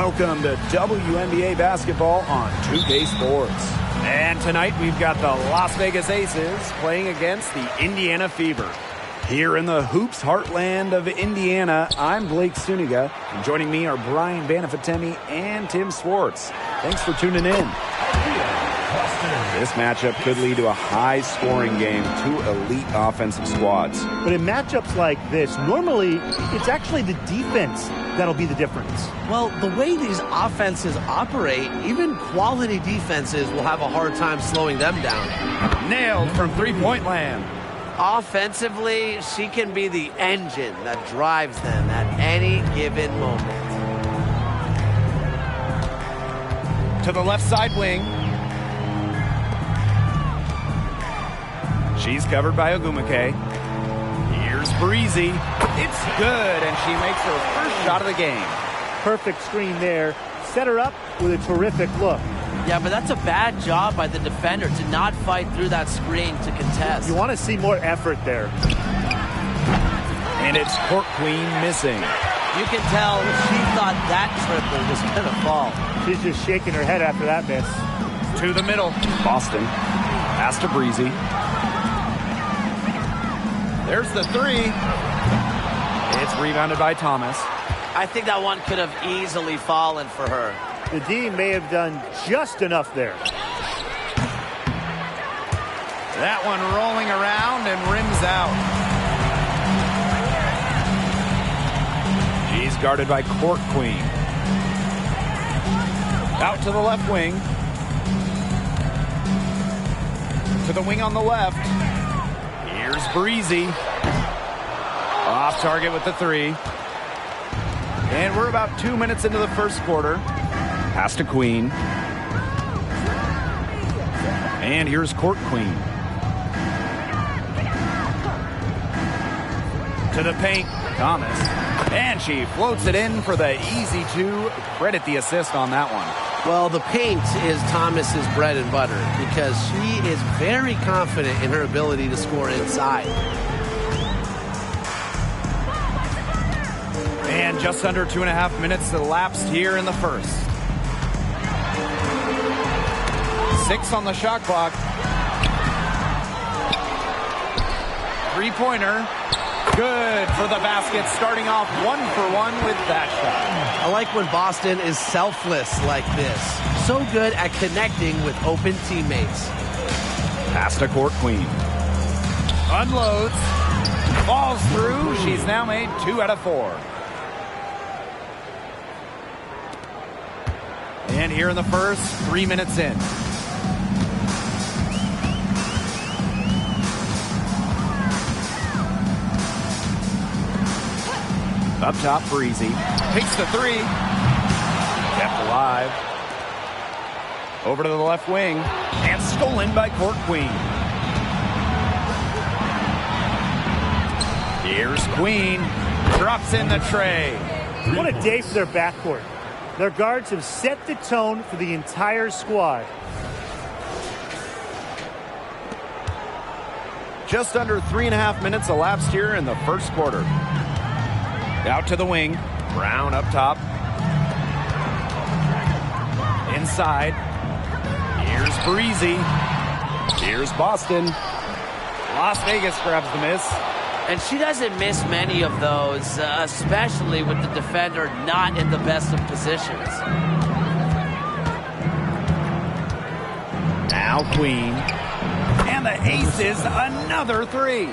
Welcome to WNBA basketball on 2K Sports. And tonight we've got the Las Vegas Aces playing against the Indiana Fever. Here in the hoops heartland of Indiana, I'm Blake Suniga, and joining me are Brian Banafitemi and Tim Swartz. Thanks for tuning in. This matchup could lead to a high-scoring game, two elite offensive squads. But in matchups like this, normally it's actually the defense that'll be the difference. Well, the way these offenses operate, even quality defenses will have a hard time slowing them down. Nailed from three-point land. Offensively, she can be the engine that drives them at any given moment. To the left side wing. She's covered by Ogumake. Here's Breezy. It's good, and she makes her first shot of the game. Perfect screen there. Set her up with a terrific look. Yeah, but that's a bad job by the defender to not fight through that screen to contest. You want to see more effort there. And it's Court Queen missing. You can tell she thought that triple was going to fall. She's just shaking her head after that miss. To the middle. Boston. Pass to Breezy. There's the three. It's rebounded by Thomas. I think that one could have easily fallen for her. The D may have done just enough there. That one rolling around and rims out. She's guarded by Court Queen. Out to the left wing. To the wing on the left. Here's Breezy. Off target with the three. And we're about 2 minutes into the first quarter. Pass to Queen. And here's Court Queen. To the paint, Thomas. And she floats it in for the easy two. Credit the assist on that one. Well, the paint is Thomas's bread and butter because she is very confident in her ability to score inside. And just under 2.5 minutes elapsed here in the first. 6 on the shot clock. Three-pointer. Good for the basket, starting off 1-for-1 with that shot. I like when Boston is selfless like this. So good at connecting with open teammates. Pass to Court Queen. Unloads. Falls through. She's now made 2 out of 4. And here in the first, 3 minutes in. Up top, Breezy. Takes the three. Kept alive. Over to the left wing. And stolen by Court Queen. Here's Queen. Drops in the tray. What a day for their backcourt. Their guards have set the tone for the entire squad. Just under 3.5 minutes elapsed here in the first quarter. Out to the wing. Brown up top. Inside. Here's Breezy. Here's Boston. Las Vegas grabs the miss. And she doesn't miss many of those, especially with the defender not in the best of positions. Now Queen. And the aces, another three.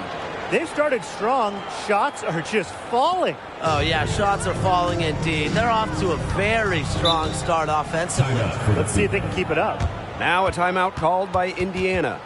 They've started strong. Shots are just falling. Oh, yeah, shots are falling indeed. They're off to a very strong start offensively. Let's see if they can keep it up. Now a timeout called by Indiana.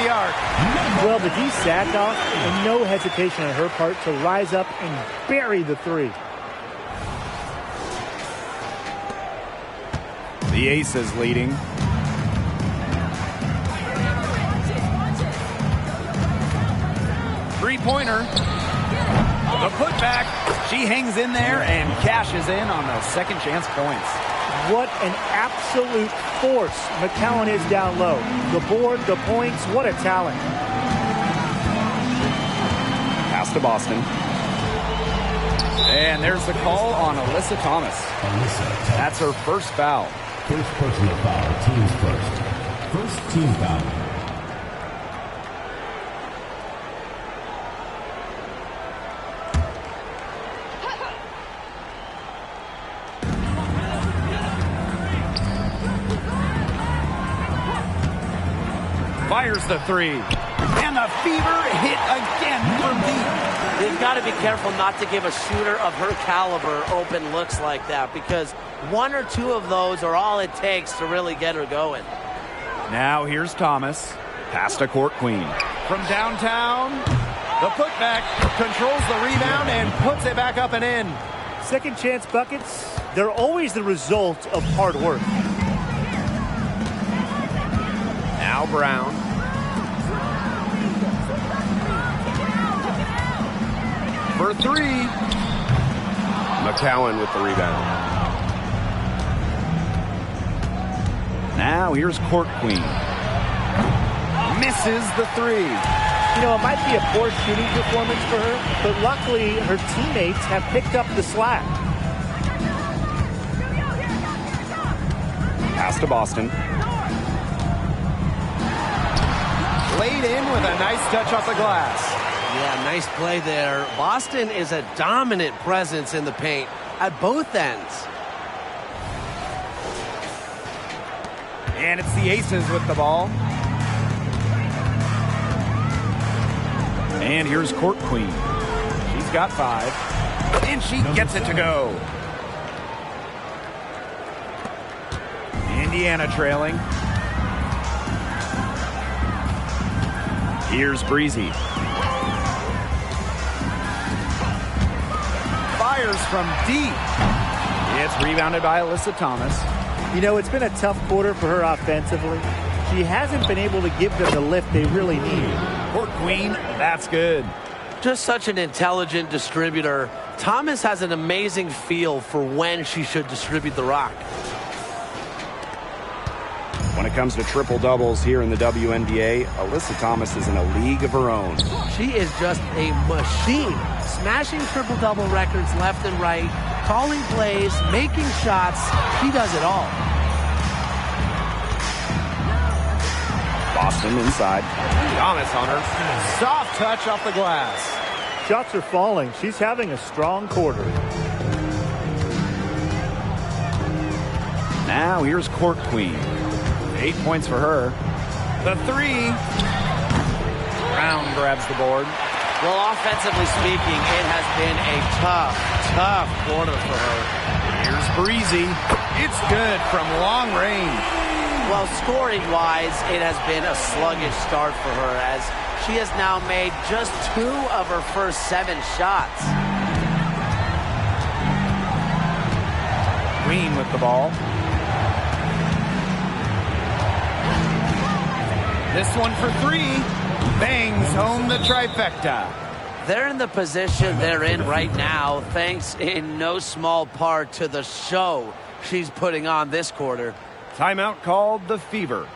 the arc. Well, the D sacked off, and no hesitation on her part to rise up and bury the three. The Aces leading. Three-pointer. The putback. She hangs in there and cashes in on the second chance points. What an absolute force McCowan is down low. The board, the points, what a talent. Pass to Boston. And there's the call on Alyssa Thomas. That's her first foul. First personal foul, teams first. First team foul. Fires the three. And the Fever hit again from deep. They've got to be careful not to give a shooter of her caliber open looks like that, because one or two of those are all it takes to really get her going. Now here's Thomas. Pass to Court Queen. From downtown, the putback controls the rebound and puts it back up and in. Second chance buckets, they're always the result of hard work. Now Brown. For three. McCowan with the rebound. Now here's Court Queen. Misses the three. You know, it might be a poor shooting performance for her, but luckily her teammates have picked up the slack. Pass to Boston. Laid in with a nice touch off the glass. Yeah, nice play there. Boston is a dominant presence in the paint at both ends. And it's the Aces with the ball. And here's Court Queen. She's got 5. And she gets it to go. Indiana trailing. Here's Breezy. Fires from deep. It's rebounded by Alyssa Thomas. You know, it's been a tough quarter for her offensively. She hasn't been able to give them the lift they really need. Court Queen, that's good. Just such an intelligent distributor. Thomas has an amazing feel for when she should distribute the rock. When it comes to triple-doubles here in the WNBA, Alyssa Thomas is in a league of her own. She is just a machine, smashing triple-double records left and right, calling plays, making shots. She does it all. Boston inside. Thomas on her. Soft touch off the glass. Shots are falling. She's having a strong quarter. Now here's Court Queen. 8 points for her. The three. Brown grabs the board. Well, offensively speaking, it has been a tough quarter for her. Here's Breezy. It's good from long range. Well, scoring-wise, it has been a sluggish start for her, as she has now made just 2 of her first 7 shots. Queen with the ball. This one for 3. Bangs home the trifecta. They're in the position they're in right now, thanks in no small part to the show she's putting on this quarter. Timeout called the Fever.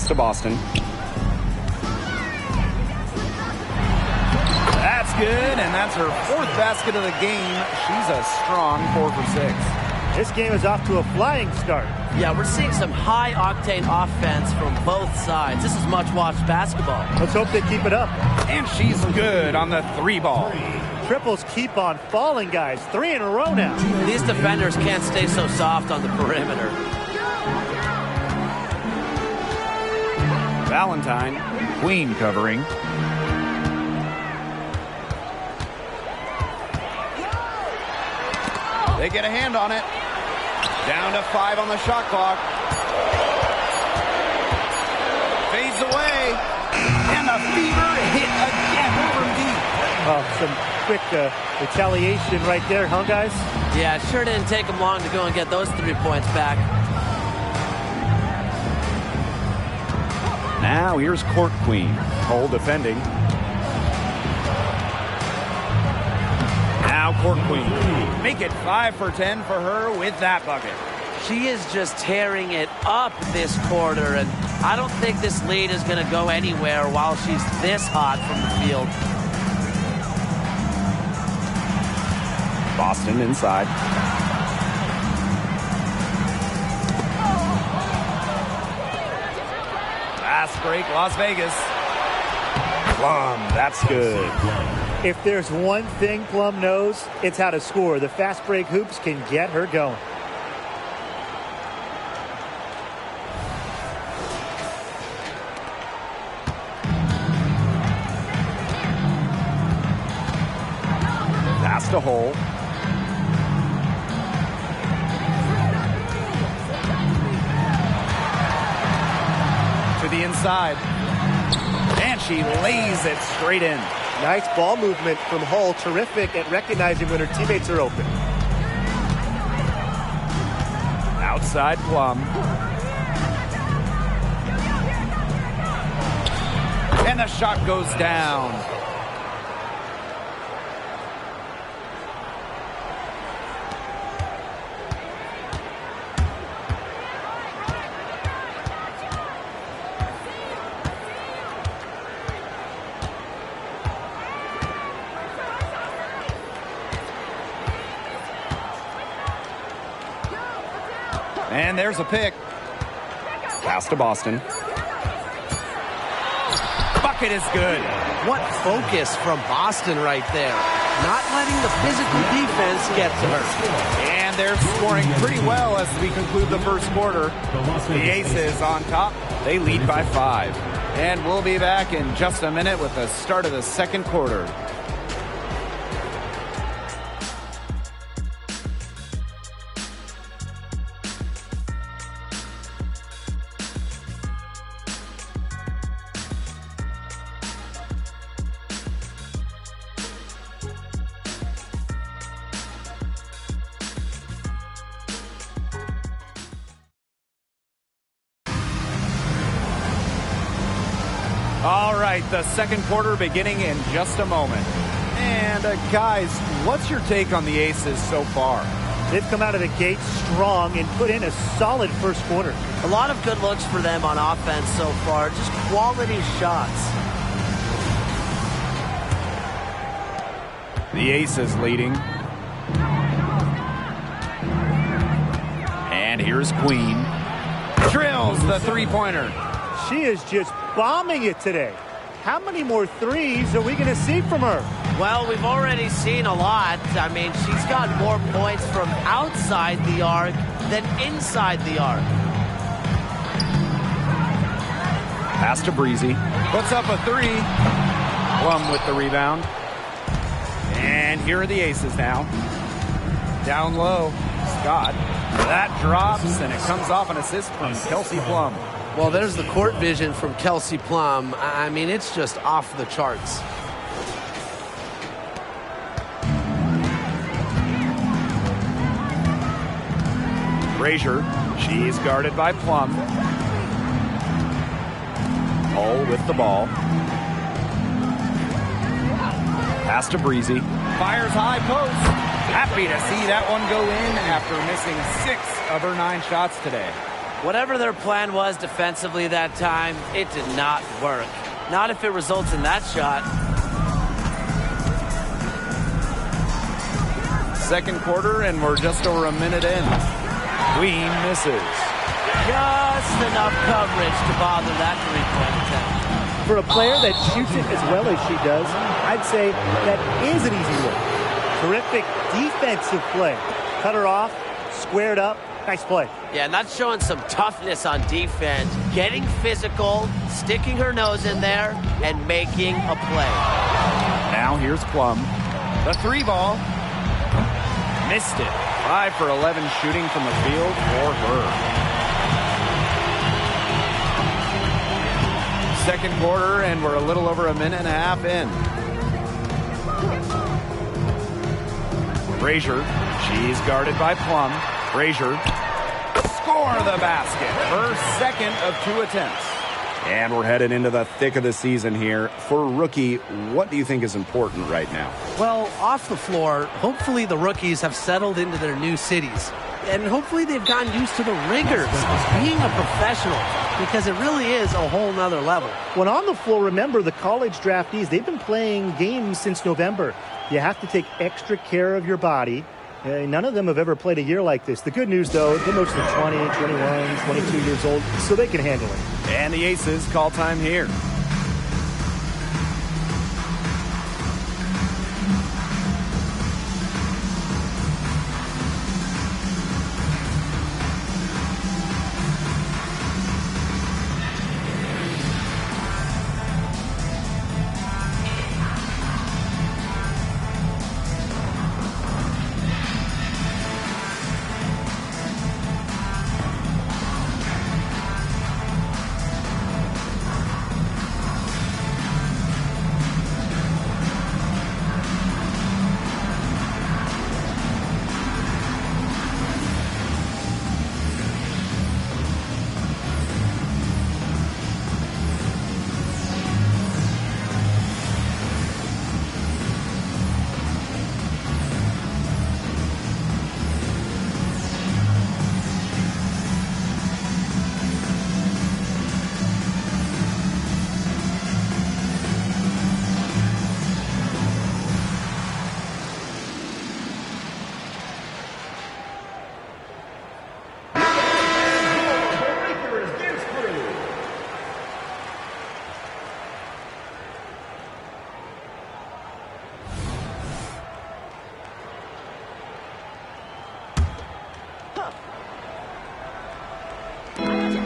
Pass to Boston. That's good, and that's her 4th basket of the game. She's a strong 4 for 6. This game is off to a flying start. Yeah, we're seeing some high-octane offense from both sides. This is much-watched basketball. Let's hope they keep it up. And she's good on the 3 ball. Triples keep on falling, guys. 3 in a row now. These defenders can't stay so soft on the perimeter. Valentine, Queen covering. They get a hand on it. Down to 5 on the shot clock. Fades away. And the Fever hit again from deep. Oh, some quick retaliation right there, huh, guys? Yeah, it sure didn't take them long to go and get those 3 points back. Now here's Court Queen. Cole defending. Now Court Queen. Make it 5 for 10 for her with that bucket. She is just tearing it up this quarter, and I don't think this lead is going to go anywhere while she's this hot from the field. Boston inside. Fast break, Las Vegas. Plum, that's good. If there's one thing Plum knows, it's how to score. The fast break hoops can get her going. Pass to Hole. To the inside. And she lays it straight in. Nice ball movement from Hull. Terrific at recognizing when her teammates are open. Outside Plum. And the shot goes down. And there's a pick. Pass to Boston. Bucket is good. What focus from Boston right there. Not letting the physical defense get to her. And they're scoring pretty well as we conclude the first quarter. The Aces on top. They lead by 5. And we'll be back in just a minute with the start of the second quarter. All right, the second quarter beginning in just a moment. And guys, what's your take on the Aces so far? They've come out of the gate strong and put in a solid first quarter. A lot of good looks for them on offense so far. Just quality shots. The Aces leading. And here's Queen. Drills the three-pointer. She is just bombing it today. How many more threes are we going to see from her? Well, we've already seen a lot. I mean, she's got more points from outside the arc than inside the arc. Pass to Breezy. Puts up a 3. Plum with the rebound. And here are the Aces now. Down low. Scott. That drops, and it comes off an assist from Kelsey Plum. Well, there's the court vision from Kelsey Plum. I mean, it's just off the charts. Frazier, she's guarded by Plum. Hull with the ball. Pass to Breezy. Fires high post. Happy to see that one go in after missing 6 of her 9 shots today. Whatever their plan was defensively that time, it did not work. Not if it results in that shot. Second quarter, and we're just over a minute in. Queen misses. Just enough coverage to bother that three-point attempt. For a player that shoots it as well as she does, I'd say that is an easy look. Terrific defensive play. Cut her off, squared up, nice play. Yeah, and that's showing some toughness on defense. Getting physical, sticking her nose in there, and making a play. Now here's Plum. The three ball. Missed it. 5 for 11 shooting from the field for her. Second quarter, and we're a little over a minute and a half in. Brazier, she's guarded by Plum. Brazier, score the basket. Her second of 2 attempts. And we're headed into the thick of the season here. For a rookie, what do you think is important right now? Well, off the floor, hopefully the rookies have settled into their new cities. And hopefully they've gotten used to the rigors of being a professional, because it really is a whole nother level. When on the floor, remember the college draftees, they've been playing games since November. You have to take extra care of your body. None of them have ever played a year like this. The good news, though, they're mostly 20, 21, 22 years old, so they can handle it. And the Aces call time here.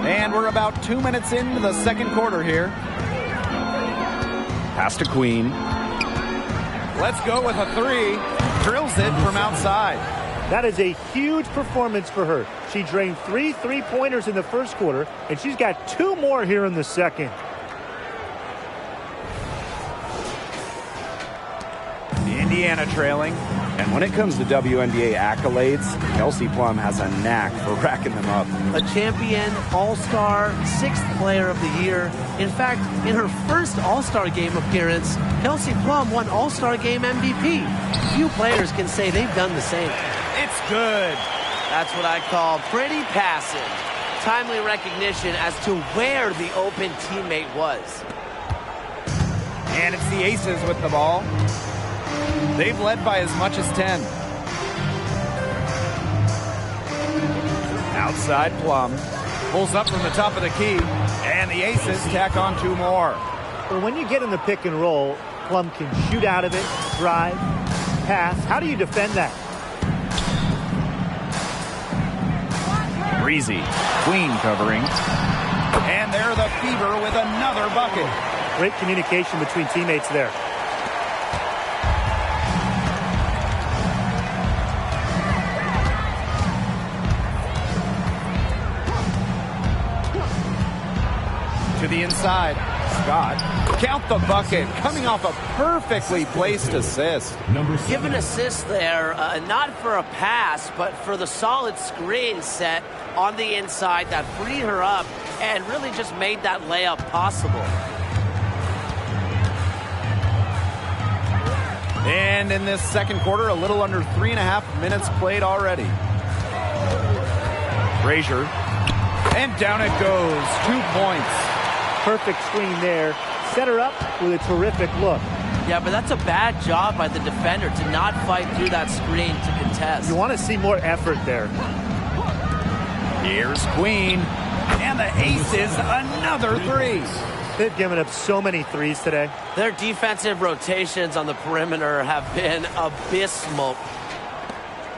And we're about 2 minutes into the second quarter here. Pass to Queen. Let's go with a three. Drills it from outside. That is a huge performance for her. She drained 3 3-pointers in the first quarter, and she's got 2 more here in the second. Indiana trailing. And when it comes to WNBA accolades, Kelsey Plum has a knack for racking them up. A champion, all-star, 6th player of the year. In fact, in her first all-star game appearance, Kelsey Plum won all-star game MVP. Few players can say they've done the same. It's good. That's what I call pretty passive. Timely recognition as to where the open teammate was. And it's the Aces with the ball. They've led by as much as 10. Outside Plum. Pulls up from the top of the key. And the Aces tack on 2 more. Well, when you get in the pick and roll, Plum can shoot out of it, drive, pass. How do you defend that? Breezy. Queen covering. And they're the Fever with another bucket. Great communication between teammates there. To the inside. Scott. Count the bucket. Coming off a perfectly placed assist. Give an assist there, not for a pass, but for the solid screen set on the inside that freed her up and really just made that layup possible. And in this second quarter, a little under 3.5 minutes played already. Brazier And down it goes. 2 points. Perfect screen there. Set her up with a terrific look. Yeah, but that's a bad job by the defender to not fight through that screen to contest. You want to see more effort there. Here's Queen. And the aces, another 3. They've given up so many threes today. Their defensive rotations on the perimeter have been abysmal.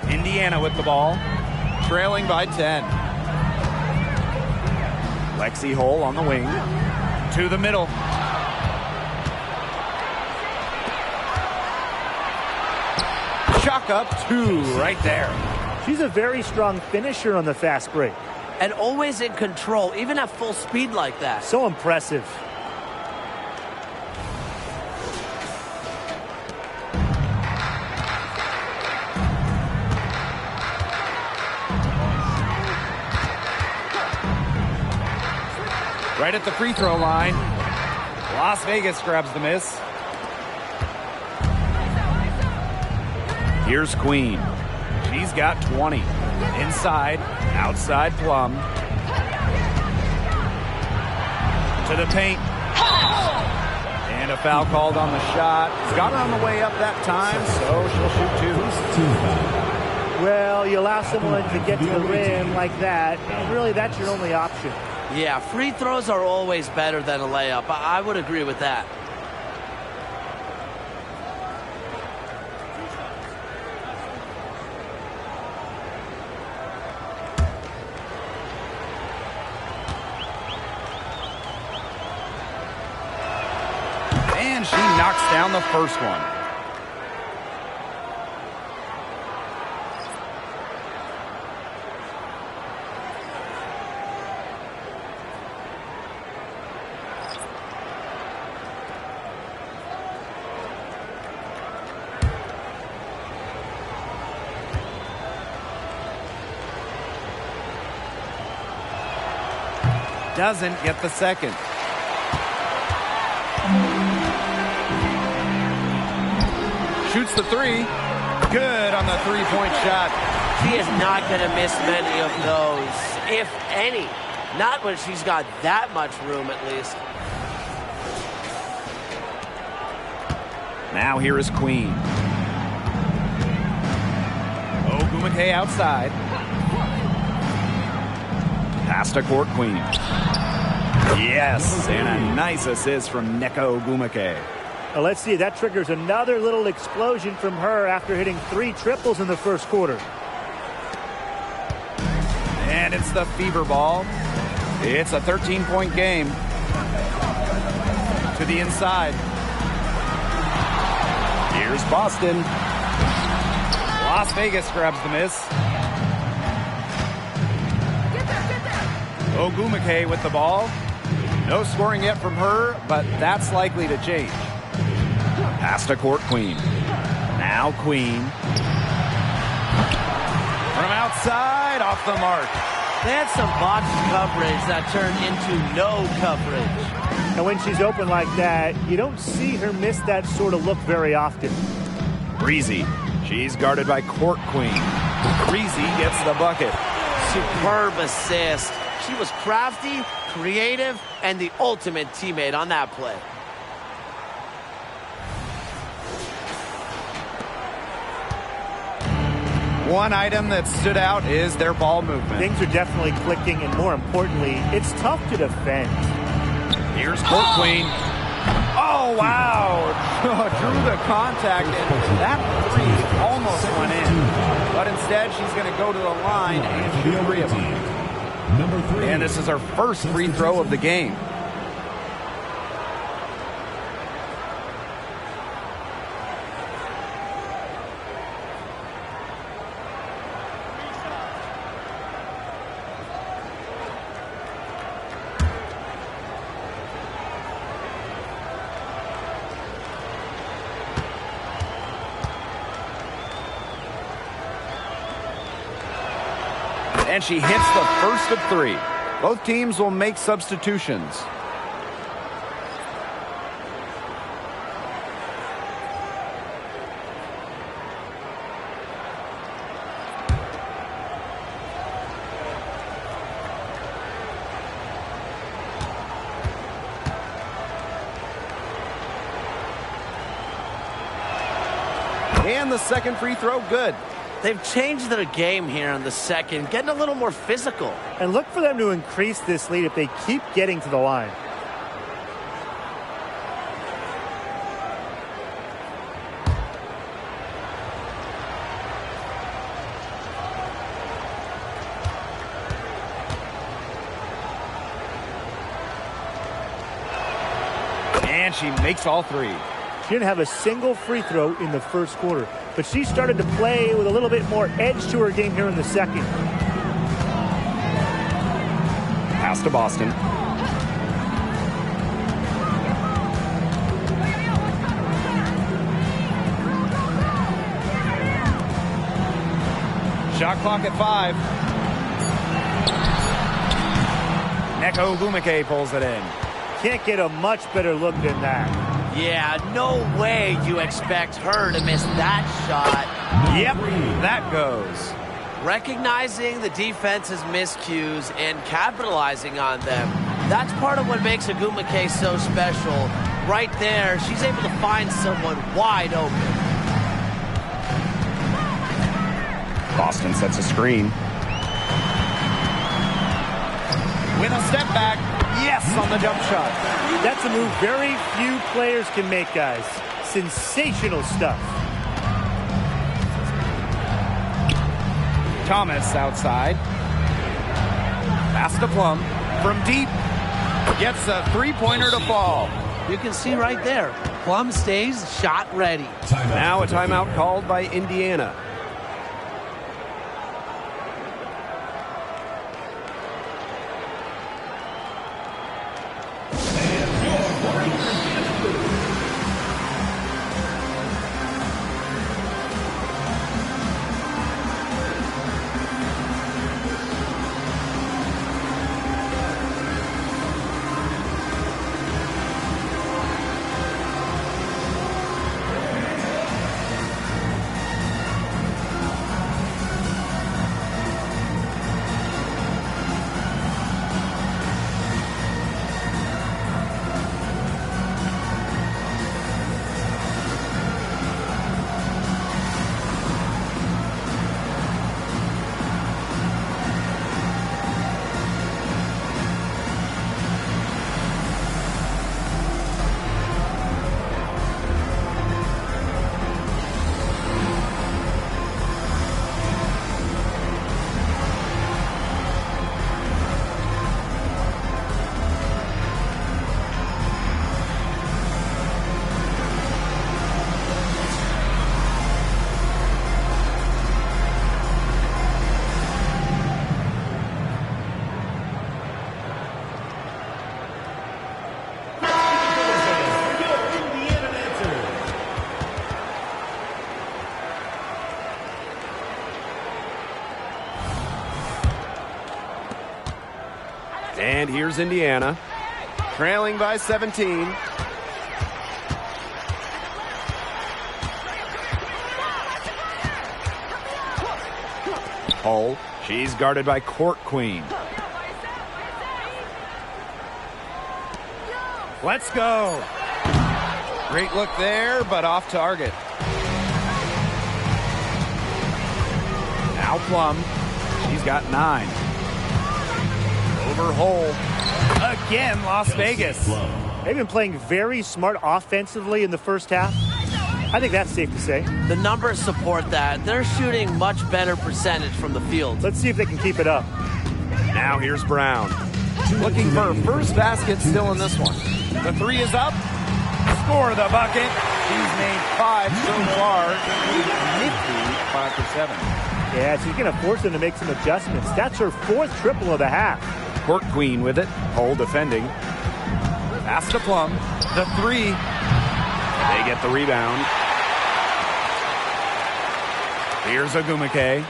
Indiana with the ball, trailing by 10. Lexi Hole on the wing, to the middle. Chuck up 2 right there. She's a very strong finisher on the fast break. And always in control, even at full speed like that. So impressive. Right at the free throw line. Las Vegas grabs the miss. Here's Queen. She's got 20. Inside, outside Plum. To the paint. And a foul called on the shot. Got her on the way up that time, so she'll shoot 2. Well, you allow someone to get to the rim like that, and really that's your only option. Yeah, free throws are always better than a layup. I would agree with that. And she knocks down the first one. Doesn't get the second. Shoots the 3. Good on the 3-point shot. She is not going to miss many of those, if any. Not when she's got that much room, at least. Now here is Queen. Ogumake outside. Pass to court Queen. Yes, and a nice assist from Neko Ogumake. Well, let's see, that triggers another little explosion from her after hitting 3 triples in the first quarter. And it's the Fever ball. It's a 13-point game. To the inside. Here's Boston. Las Vegas grabs the miss. Ogumake with the ball. No scoring yet from her, but that's likely to change. Pass to court Queen. Now Queen. From outside, off the mark. They had some botched coverage that turned into no coverage. And when she's open like that, you don't see her miss that sort of look very often. Breezy. She's guarded by court Queen. Breezy gets the bucket. Superb assist. She was crafty, creative, and the ultimate teammate on that play. One item that stood out is their ball movement. Things are definitely clicking, and more importantly, it's tough to defend. Here's court Queen. Oh, wow. Drew the contact, and that 3 almost went in. But instead, she's going to go to the line and shoot 3 of them. Number 3. And this is her first free throw of the game. And she hits the first of 3. Both teams will make substitutions. And the second free throw, good. They've changed their game here in the second, getting a little more physical. And look for them to increase this lead if they keep getting to the line. And she makes all three. She didn't have a single free throw in the first quarter, but she started to play with a little bit more edge to her game here in the second. Pass to Boston. Shot clock at 5. Neko Gumake pulls it in. Can't get a much better look than that. Yeah, no way you expect her to miss that shot. Yep, that goes. Recognizing the defense's miscues and capitalizing on them. That's part of what makes Agumake so special. Right there, she's able to find someone wide open. Boston sets a screen. With a step back. Yes, on the jump shot. That's a move very few players can make, guys. Sensational stuff. Thomas outside. Pass to Plum. From deep. Gets a three-pointer to fall. You can see right there, Plum stays shot ready. Now a timeout called by Indiana. And here's Indiana, trailing by 17. Hull, she's guarded by Court Queen. Let's go. Great look there, but off target. Now Plum, she's got 9. Over Hull. Again, Las Vegas. They've been playing very smart offensively in the first half. I think that's safe to say. The numbers support that. They're shooting much better percentage from the field. Let's see if they can keep it up. Now here's Brown. Looking for her first basket still in this one. The 3 is up. Score the bucket. She's made 5 so far. Nifty 5 for 7. Yeah, she's going to force them to make some adjustments. That's her 4th triple of the half. Court Queen with it. Hull defending. Pass to Plum. The 3. They get the rebound. Here's Agumake.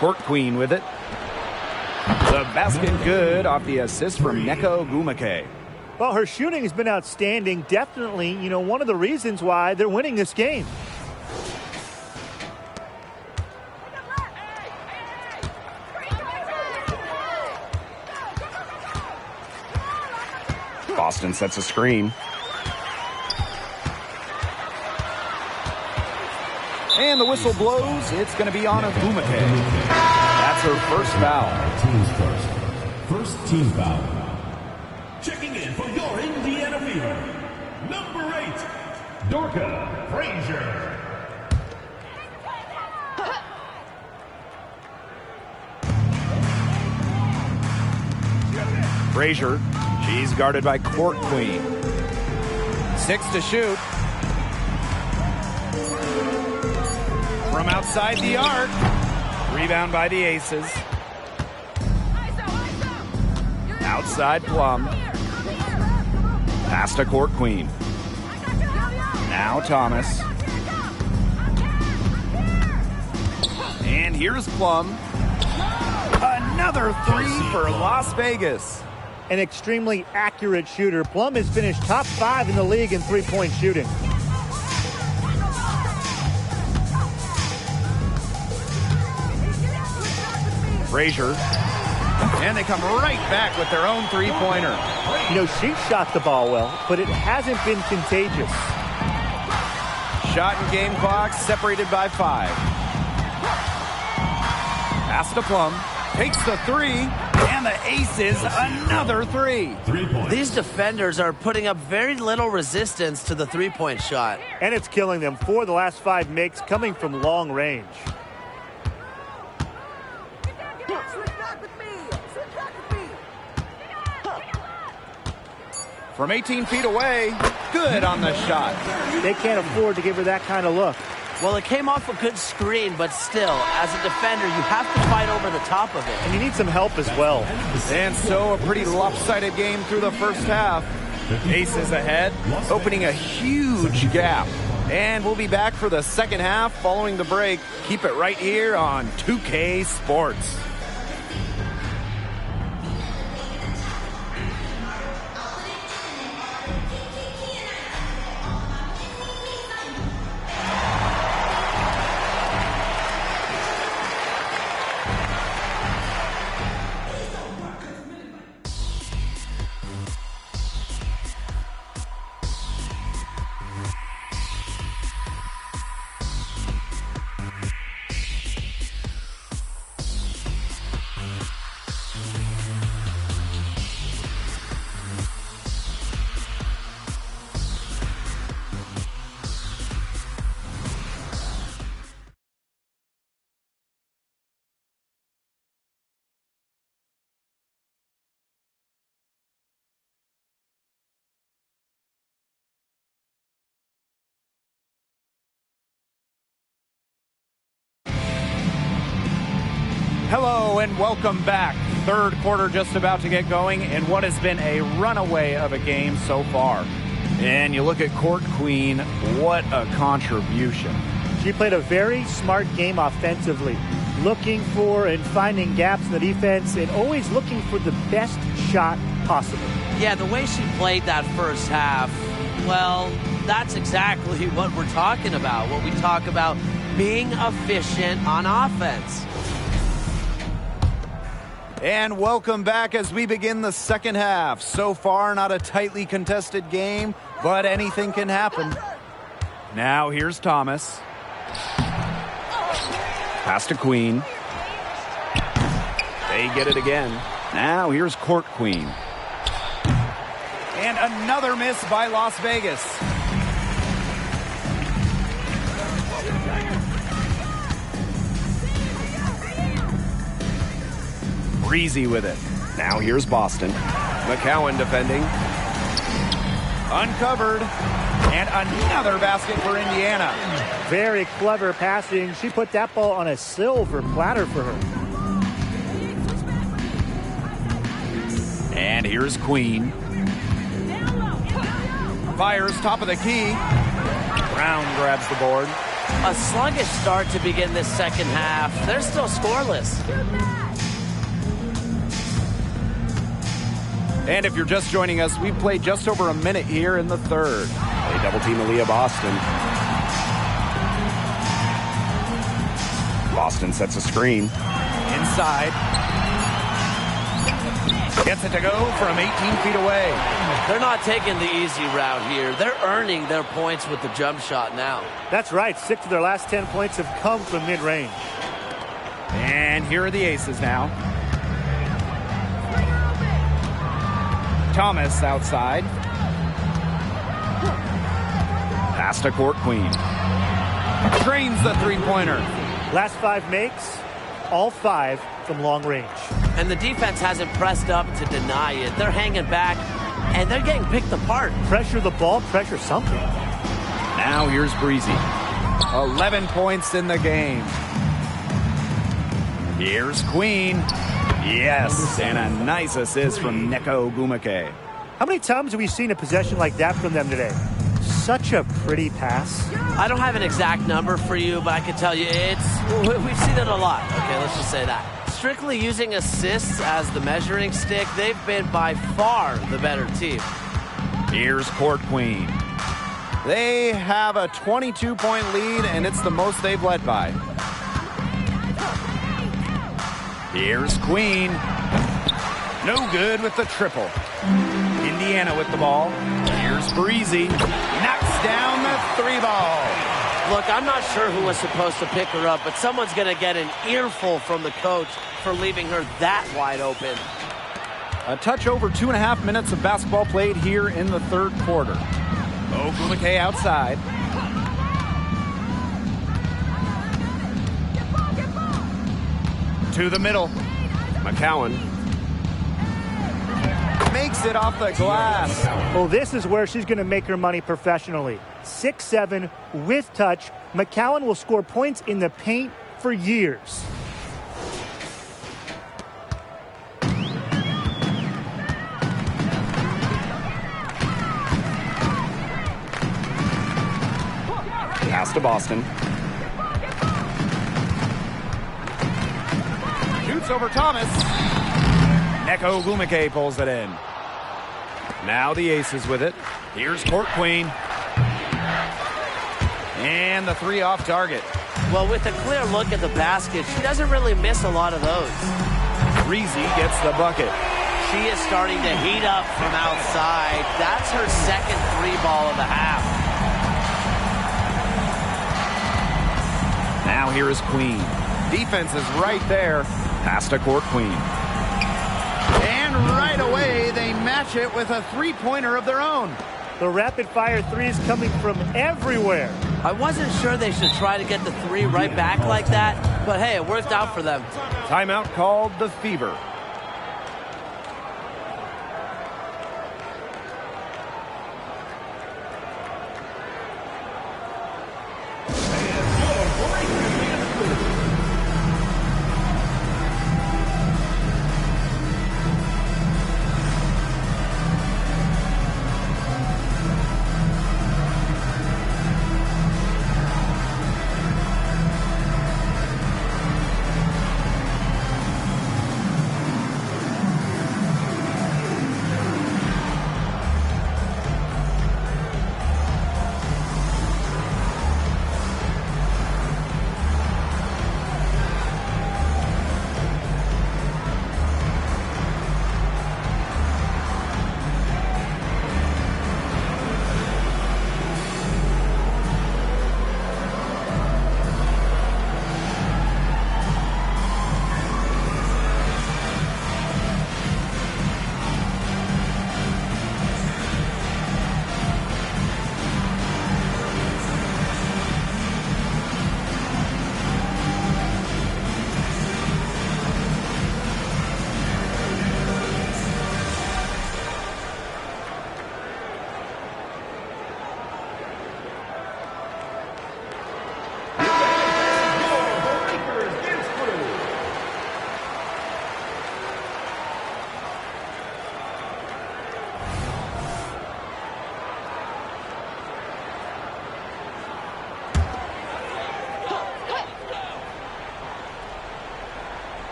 Court Queen with it. The basket good off the assist from Neko Gumake. Well, her shooting has been outstanding. Definitely, one of the reasons why they're winning this game. Boston sets a screen. And the whistle blows. It's going to be on Agumake. That's her first foul. Teams first. First team foul. Checking in for your Indiana Fever. Number 8, Dorka Frazier. Frazier, she's guarded by Court Queen. 6 to shoot. From outside the arc. Rebound by the Aces. Outside Plum. Pass to Court Queen. Now Thomas. And here's Plum. Another 3 for Las Vegas. An extremely accurate shooter. Plum has finished top 5 in the league in three-point shooting. Frazier. And they come right back with their own three-pointer. You know, she shot the ball well, but it hasn't been contagious. Shot and game clock separated by 5. Pass to Plum. Takes the 3. And the Aces, another 3. 3 points. These defenders are putting up very little resistance to the three-point shot. And it's killing them. 4 of the last 5 makes coming from long range. From 18 feet away, good on the shot. They can't afford to give her that kind of look. Well, it came off a good screen, but still, as a defender, you have to fight over the top of it. And you need some help as well. And so a pretty lopsided game through the first half. Aces ahead, opening a huge gap. And we'll be back for the second half following the break. Keep it right here on 2K Sports. Hello and welcome back. Third quarter just about to get going in what has been a runaway of a game so far. And you look at Court Queen, what a contribution. She played a very smart game offensively, looking for and finding gaps in the defense and always looking for the best shot possible. Yeah, the way she played that first half, well, that's exactly what we're talking about. What we talk about, being efficient on offense. And welcome back as we begin the second half. So far, not a tightly contested game, but anything can happen. Now here's Thomas. Pass to Queen. They get it again. Now here's Court Queen. And another miss by Las Vegas. Breezy with it. Now here's Boston. McCowan defending. Uncovered. And another basket for Indiana. Very clever passing. She put that ball on a silver platter for her. And here's Queen. Fires top of the key. Brown grabs the board. A sluggish start to begin this second half. They're still scoreless. And if you're just joining us, we've played just over a minute here in the third. They double team Aaliyah Boston. Boston sets a screen. Inside. Gets it to go from 18 feet away. They're not taking the easy route here. They're earning their points with the jump shot now. That's right. 6 of their last 10 points have come from mid-range. And here are the aces now. Thomas outside. Pass to court queen. Drains the three-pointer. Last 5 makes, all 5 from long range. And the defense hasn't pressed up to deny it. They're hanging back, and they're getting picked apart. Pressure the ball, pressure something. Now here's Breezy. 11 points in the game. Here's Queen. Yes, and a nice assist from Neko Gumake. How many times have we seen a possession like that from them today? Such a pretty pass. I don't have an exact number for you, but I can tell you we've seen it a lot. Okay, let's just say that. Strictly using assists as the measuring stick, they've been by far the better team. Here's court queen. They have a 22-point lead, and it's the most they've led by. Here's queen. No good with the triple. Indiana with the ball. Here's Breezy. Knocks down the 3-ball. Look, I'm not sure who was supposed to pick her up, but someone's going to get an earful from the coach for leaving her that wide open. A touch over 2.5 minutes of basketball played here in the third quarter. Ogumake outside. To the middle. McCowan makes it off the glass. Well, this is where she's going to make her money professionally. 6'7", with touch. McCowan will score points in the paint for years. Pass to Boston. Shoots over Thomas. Neko Gumake pulls it in. Now the aces with it. Here's court queen. And the 3 off target. Well, with a clear look at the basket, she doesn't really miss a lot of those. Breezy gets the bucket. She is starting to heat up from outside. That's her second 3-ball of the half. Now here is Queen. Defense is right there. Pass to court queen. And right away, they match it with a 3-pointer of their own. The rapid-fire threes coming from everywhere. I wasn't sure they should try to get the 3 right back like that, but hey, it worked out for them. Timeout called the Fever.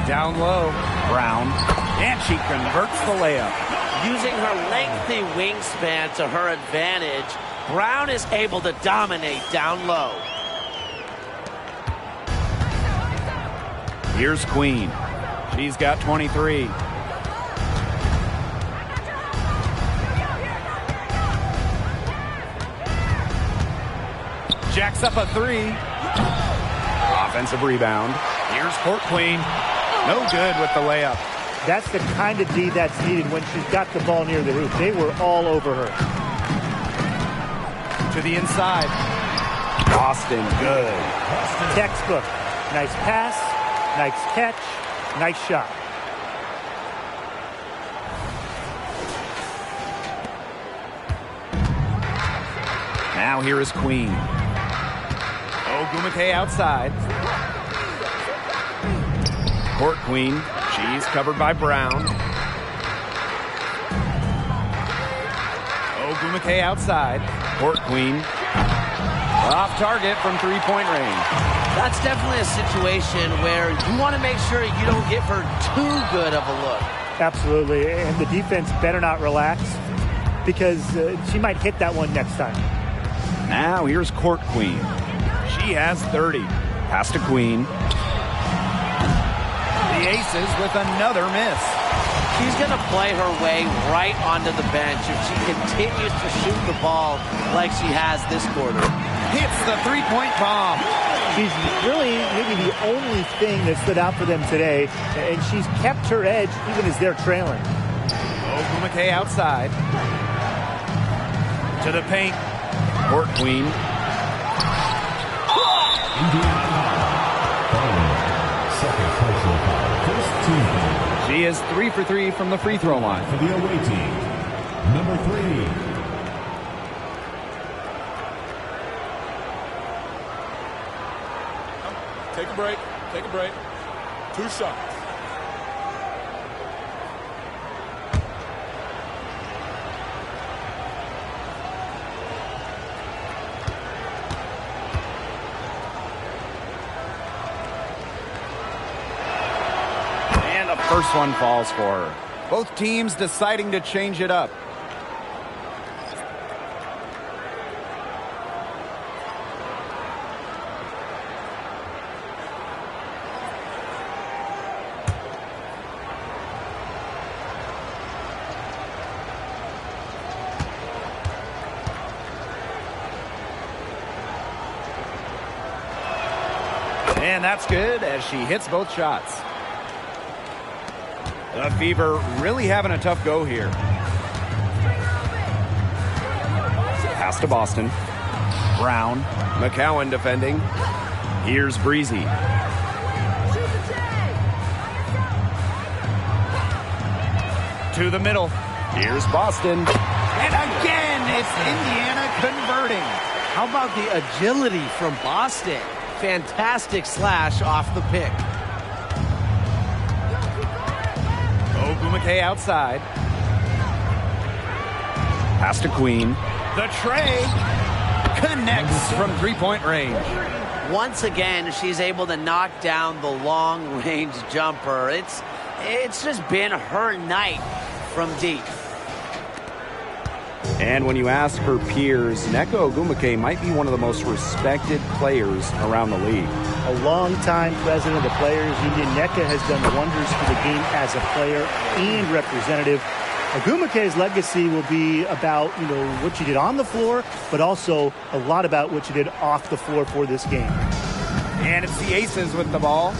Down low, Brown, and she converts the layup. Using her lengthy wingspan to her advantage, Brown is able to dominate down low. Here's Queen. She's got 23. Jacks up a 3. Offensive rebound. Here's Court Queen. No good with the layup. That's the kind of D that's needed when she's got the ball near the hoop. They were all over her. To the inside. Boston, good. Textbook. Nice pass, nice catch, nice shot. Now here is Queen. Ogumake outside. Court Queen. She's covered by Brown. Ogumake outside. Court Queen. Off target from three-point range. That's definitely a situation where you want to make sure you don't give her too good of a look. Absolutely, and the defense better not relax because she might hit that one next time. Now here's Court Queen. She has 30. Pass to Queen. The Aces with another miss. She's going to play her way right onto the bench if she continues to shoot the ball like she has this quarter. Hits the three-point bomb. She's really maybe the only thing that stood out for them today, and she's kept her edge even as they're trailing. Ogumake outside. To the paint. Court Queen. Second personal foul. First team foul. She is 3 for 3 from the free throw line. For the away team, number 3. Take a break. Take a break. 2 shots. And the first one falls for her. Both teams deciding to change it up. And that's good as she hits both shots. The Fever really having a tough go here. Pass to Boston. Brown. McCowan defending. Here's Breezy. To the middle. Here's Boston. And again, it's Indiana converting. How about the agility from Boston? Fantastic slash off the pick. Ogumake outside. Pass to Queen. The tray connects from three-point range. Once again, she's able to knock down the long-range jumper. It's just been her night from deep. And when you ask her peers, Nneka Ogumake might be one of the most respected players around the league. A longtime president of the Players Union, Nneka has done wonders for the game as a player and representative. Ogumake's legacy will be about, what she did on the floor, but also a lot about what she did off the floor for this game. And it's the Aces with the ball.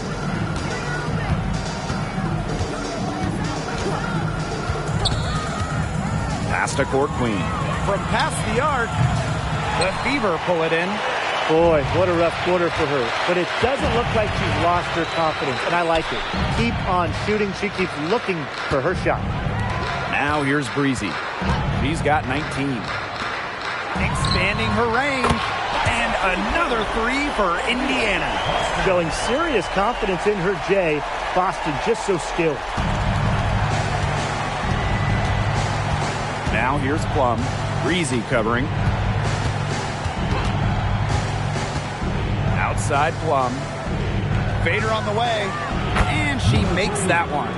Pass to Court Queen. From past the arc, the Fever pull it in. Boy, what a rough quarter for her. But it doesn't look like she's lost her confidence, and I like it. Keep on shooting. She keeps looking for her shot. Now here's Breezy. She's got 19. Expanding her range. And another 3 for Indiana. Showing serious confidence in her J. Boston just so skilled. Now here's Plum. Breezy covering. Outside Plum. Fader on the way. And she makes that one.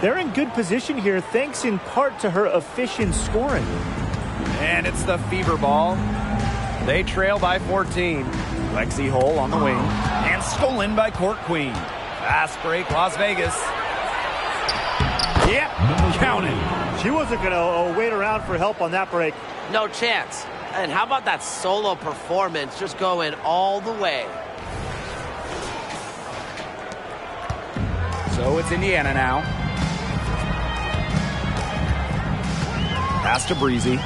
They're in good position here thanks in part to her efficient scoring. And it's the Fever ball. They trail by 14. Lexi Hull on the wing. And stolen by Court Queen. Fast break, Las Vegas. Yep, counted. She wasn't going to wait around for help on that break. No chance. And how about that solo performance, just going all the way? So it's Indiana now. Pass to Breezy.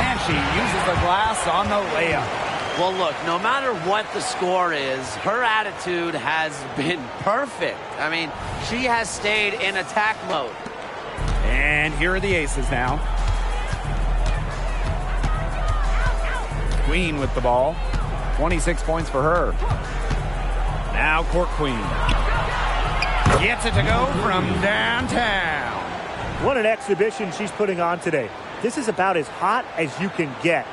And she uses the glass on the layup. Well, look, no matter what the score is, her attitude has been perfect. I mean, she has stayed in attack mode. And here are the aces now. Queen with the ball. 26 points for her. Now Court Queen. Gets it to go from downtown. What an exhibition she's putting on today. This is about as hot as you can get.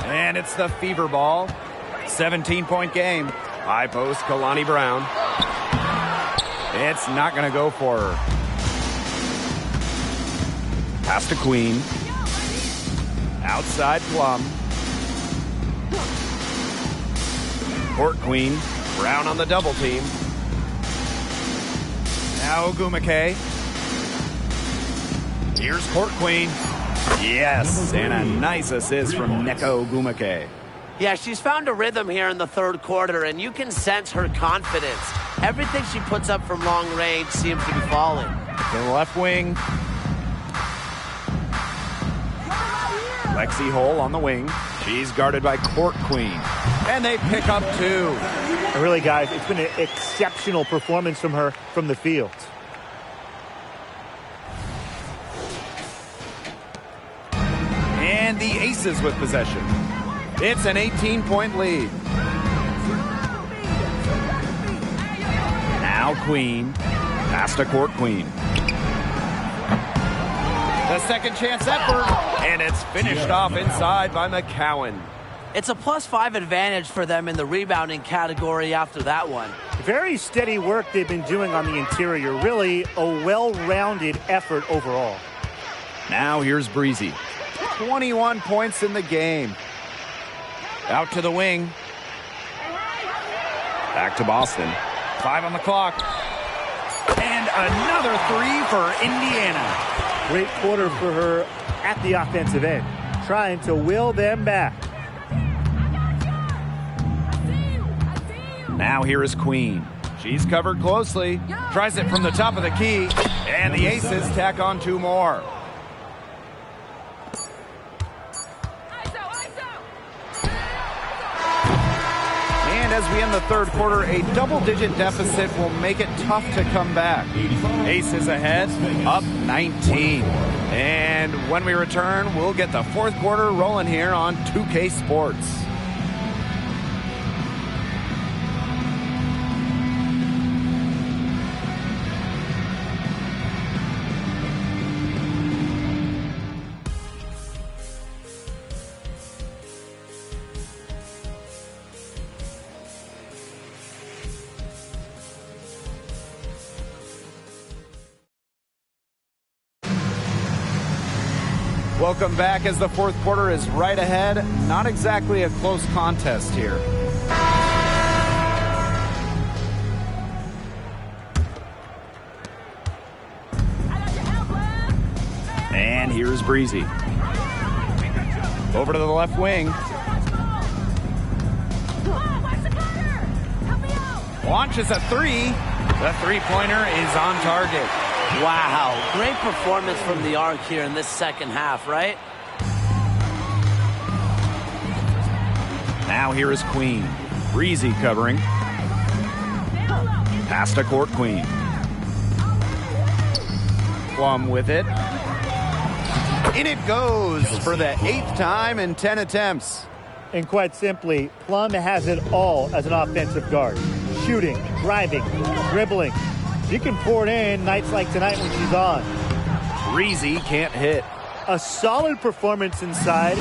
And it's the Fever ball. 17-point game. High post, Kalani Brown. It's not going to go for her. Pass to Queen. Outside Plum. Court Queen. Brown on the double team. Now Ogumake. Here's Court Queen. Yes, and a nice assist from Neko Ogumake. Yeah, she's found a rhythm here in the third quarter, and you can sense her confidence. Everything she puts up from long range seems to be falling. To the left wing. Lexi Hole on the wing. She's guarded by Court Queen. And they pick up two. Really, guys, it's been an exceptional performance from her from the field. And the Aces with possession. It's an 18-point lead. Now Queen. Pass to Court Queen. The second chance effort. And it's finished off inside by McCowan. It's a +5 advantage for them in the rebounding category after that one. Very steady work they've been doing on the interior. Really a well-rounded effort overall. Now here's Breezy. 21 points in the game. Out to the wing. Back to Boston. 5 on the clock. And another three for Indiana. Great quarter for her at the offensive end. Trying to will them back. Now here is Queen. She's covered closely. Tries it from the top of the key. And the Aces tack on two more. And as we end the third quarter, a double-digit deficit will make it tough to come back. Aces ahead, up 19. And when we return, we'll get the fourth quarter rolling here on 2K Sports. Welcome back as the fourth quarter is right ahead. Not exactly a close contest here. And here's Breezy. Over to the left wing. Launches a three. The three-pointer is on target. Wow, great performance from the arc here in this second half, right? Now here is Queen. Breezy covering. Pass to Court Queen. Plum with it. In it goes for the 8th time in 10 attempts. And quite simply, Plum has it all as an offensive guard. Shooting, driving, dribbling. She can pour it in nights like tonight when she's on. Breezy can't hit. A solid performance inside.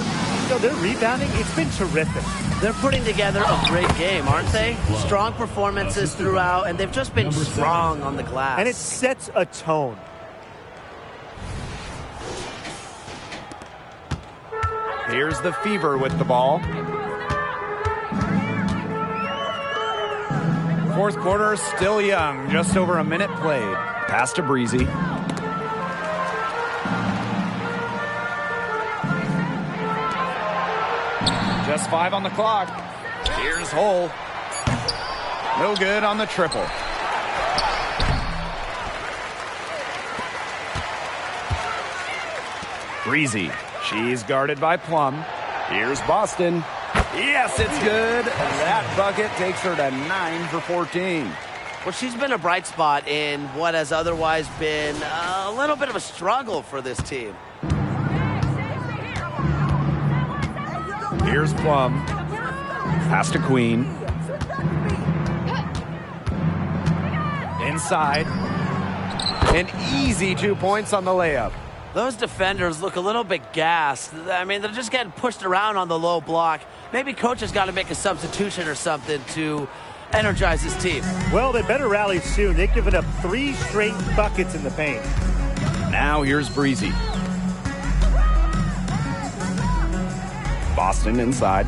So their rebounding, it's been terrific. They're putting together a great game, aren't they? Strong performances throughout, and they've just been strong on the glass. And it sets a tone. Here's the Fever with the ball. fourth quarter still young. Just over a minute played. Pass to Breezy. Just 5 on the clock. Here's Hull. No good on the triple. Breezy. She's guarded by Plum. Here's Boston. Yes, it's good. That bucket takes her to 9 for 14. Well, she's been a bright spot in what has otherwise been a little bit of a struggle for this team. Here's Plum. Pass to Queen. Inside. An easy 2 points on the layup. Those defenders look a little bit gassed. I mean, they're just getting pushed around on the low block. Maybe coach has got to make a substitution or something to energize his team. Well, they better rally soon. They've given up 3 straight buckets in the paint. Now here's Breezy. Boston inside.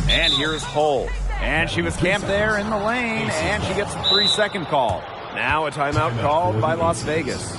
And here's Hull. And she was camped there in the lane, and she gets a 3-second call. Now a timeout called by Las Vegas.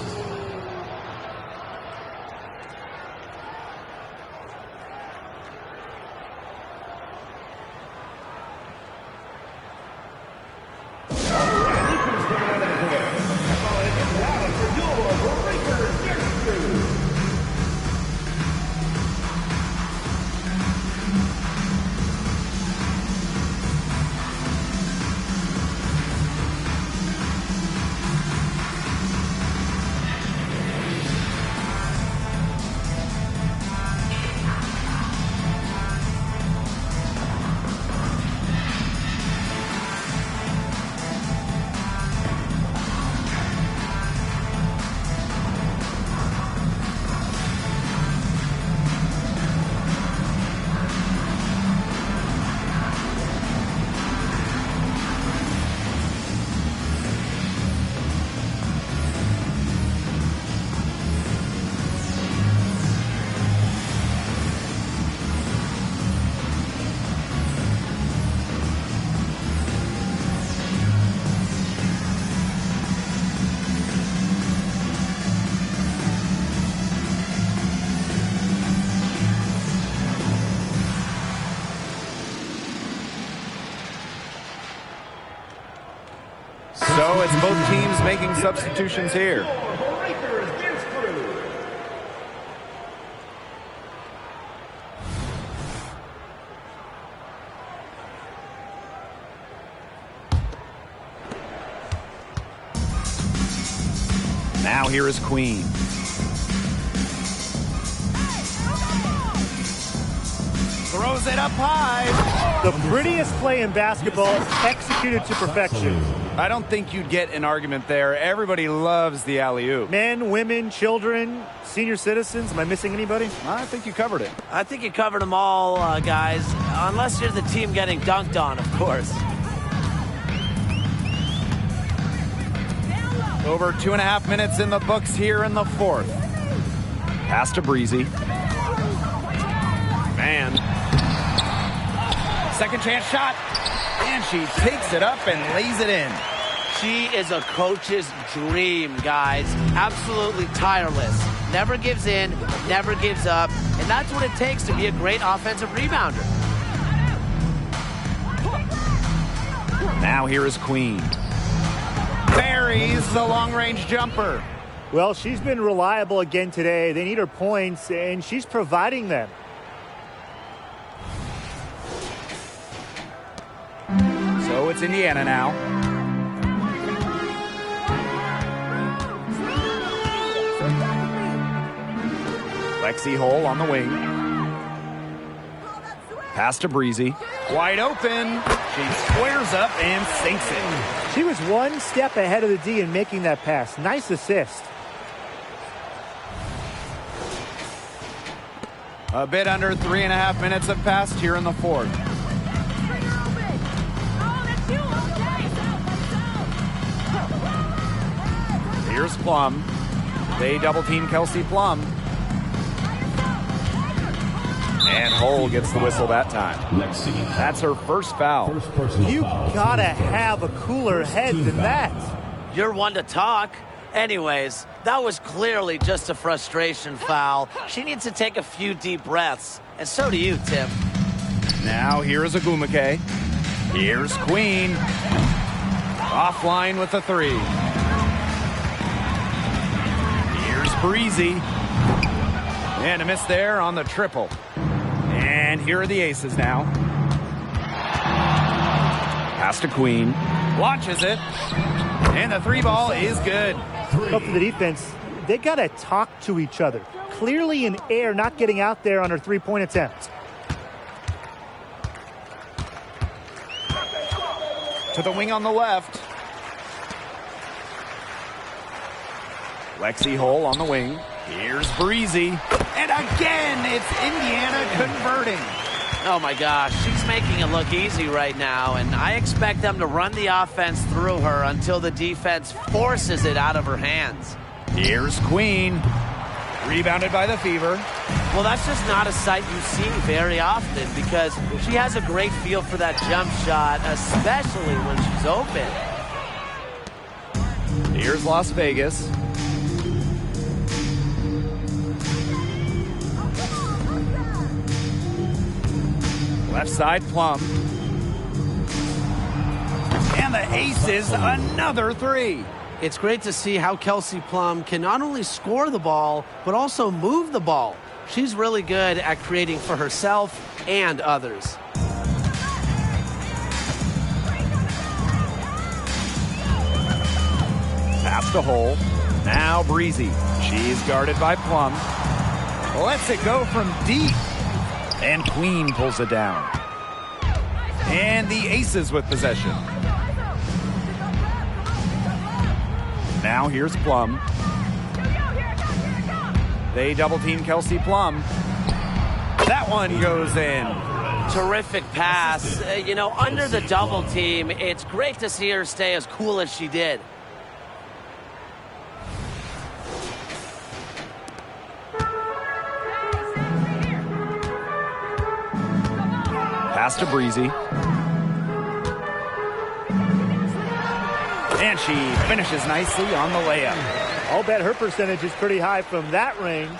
So it's both teams making substitutions here. Now here is Queen. Throws it up high. The prettiest play in basketball, executed to perfection. I don't think you'd get an argument there. Everybody loves the alley-oop. Men, women, children, senior citizens. Am I missing anybody? I think you covered it. I think you covered them all, guys. Unless you're the team getting dunked on, of course. Over 2.5 minutes in the books here in the fourth. Pass to Breezy. Man. Second chance shot. And she takes it up and lays it in. She is a coach's dream, guys. Absolutely tireless. Never gives in, never gives up. And that's what it takes to be a great offensive rebounder. Now here is Queen. Buries the long-range jumper. Well, she's been reliable again today. They need her points, and she's providing them. So it's Indiana now. Lexi Hull on the wing. Pass to Breezy. Wide open. She squares up and sinks it. She was one step ahead of the D in making that pass. Nice assist. A bit under 3.5 minutes have passed here in the fourth. Here's Plum. They double team Kelsey Plum. And Hull gets the whistle that time. Lexi. That's her first foul. First personal You foul. gotta have a cooler head than that. You're one to talk. Anyways, that was clearly just a frustration foul. She needs to take a few deep breaths. And so do you, Tim. Now here's Agumake. Here's Queen. Offline with the three. Here's Breezy. And a miss there on the triple. And here are the aces now. Pass to Queen. Launches it. And the three ball is good. Up to the defense, they got to talk to each other. Clearly in air, not getting out there on her three-point attempt. To the wing on the left. Lexi Hull on the wing. Here's Breezy. And again, it's Indiana converting. Oh my gosh, she's making it look easy right now, and I expect them to run the offense through her until the defense forces it out of her hands. Here's Queen. Rebounded by the Fever. Well, that's just not a sight you see very often because she has a great feel for that jump shot, especially when she's open. Here's Las Vegas. Left side, Plum. And the aces, another three. It's great to see how Kelsey Plum can not only score the ball, but also move the ball. She's really good at creating for herself and others. Pass to Hull. Now Breezy. She's guarded by Plum. Lets it go from deep. And Queen pulls it down. And the aces with possession. Now here's Plum. They double team Kelsey Plum. That one goes in. Terrific pass. Under the double team, it's great to see her stay as cool as she did. Pass to Breezy. And she finishes nicely on the layup. I'll bet her percentage is pretty high from that range.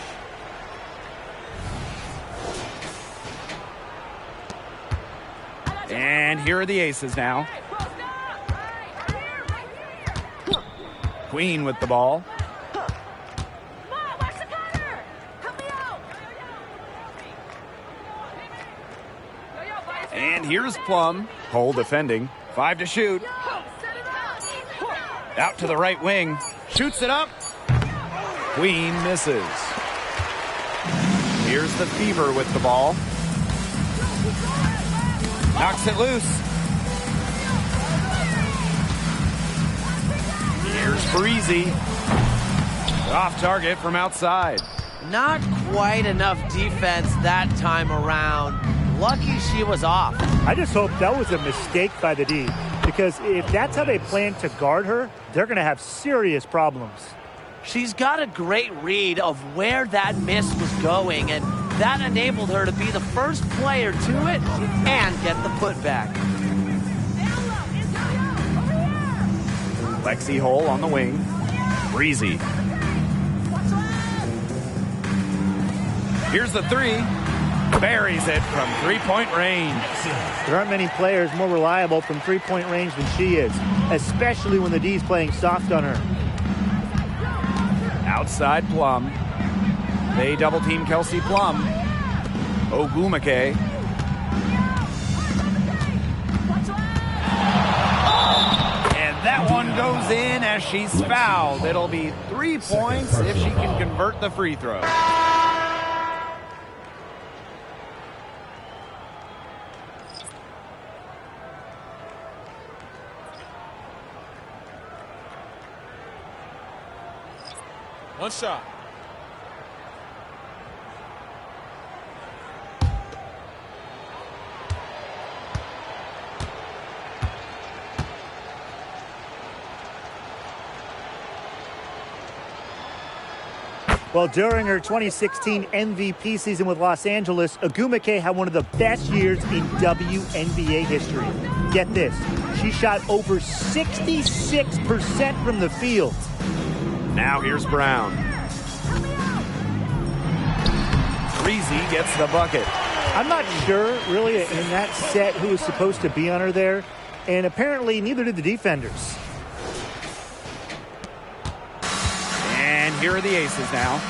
And here are the aces now. Queen with the ball. And here's Plum. Hull defending. 5 to shoot. Out to the right wing. Shoots it up. Queen misses. Here's the Fever with the ball. Knocks it loose. Here's Breezy. Off target from outside. Not quite enough defense that time around. Lucky she was off. I just hope that was a mistake by the D, because if that's how they plan to guard her, they're going to have serious problems. She's got a great read of where that miss was going, and that enabled her to be the first player to it and get the putback. Lexi Hull on the wing. Breezy. Here's the three. Buries it from three-point range. There aren't many players more reliable from three-point range than she is, especially when the D's playing soft on her. Outside Plum. They double-team Kelsey Plum. Ogumake. And that one goes in as she's fouled. It'll be 3 points if she can convert the free throw. One shot. Well, during her 2016 MVP season with Los Angeles, Ogumake had one of the best years in WNBA history. Get this, she shot over 66% from the field. Now here's Brown. Breezy gets the bucket. I'm not sure, really, in that set who was supposed to be on her there, and apparently neither did the defenders. And here are the aces now.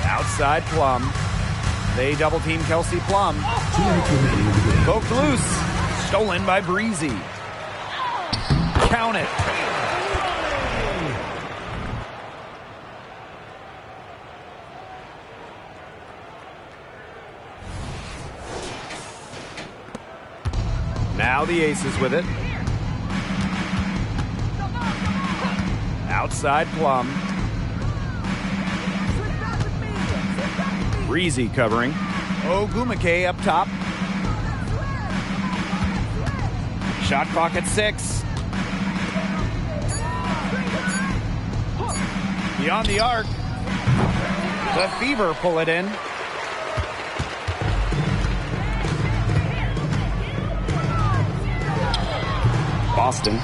Outside Plum. They double team Kelsey Plum. Poked loose. Stolen by Breezy. Count it. Now the aces with it. Outside Plum. Breezy covering. Ogumake up top. Shot clock at 6. Beyond the arc. The Fever pull it in. Boston.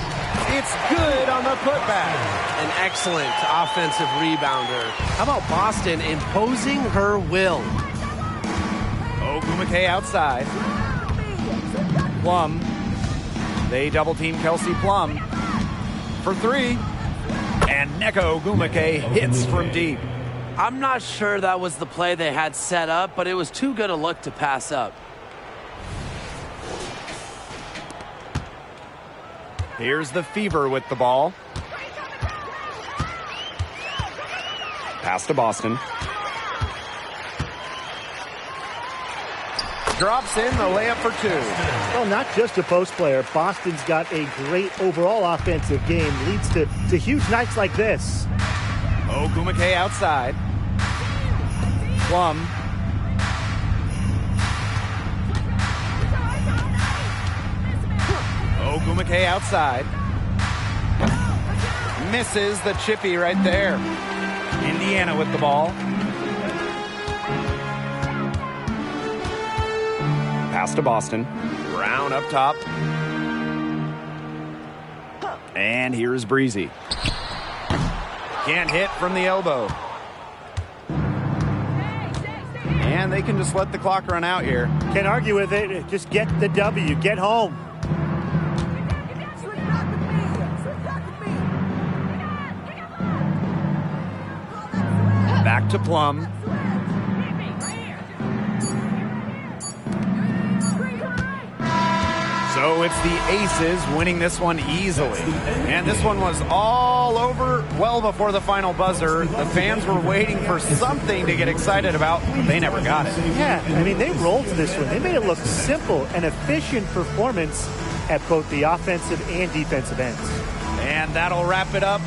It's good on the putback. An excellent offensive rebounder. How about Boston imposing her will? Ogumake outside. Plum. They double team Kelsey Plum for 3. And Nneka Ogumake hits from deep. I'm not sure that was the play they had set up, but it was too good a look to pass up. Here's the Fever with the ball. Pass to Boston. Drops in the layup for 2. Well, not just a post player. Boston's got a great overall offensive game. Leads to huge nights like this. Ogumake outside. Plum. Ogumake outside. Misses the chippy right there. Indiana with the ball. Pass to Boston. Brown up top. And here's Breezy. Can't hit from the elbow. And they can just let the clock run out here. Can't argue with it. Just get the W. Get home. Back to Plum. So it's the Aces winning this one easily. And this one was all over well before the final buzzer. The fans were waiting for something to get excited about, but they never got it. Yeah, I mean, they rolled this one. They made it look simple and efficient performance at both the offensive and defensive ends. And that'll wrap it up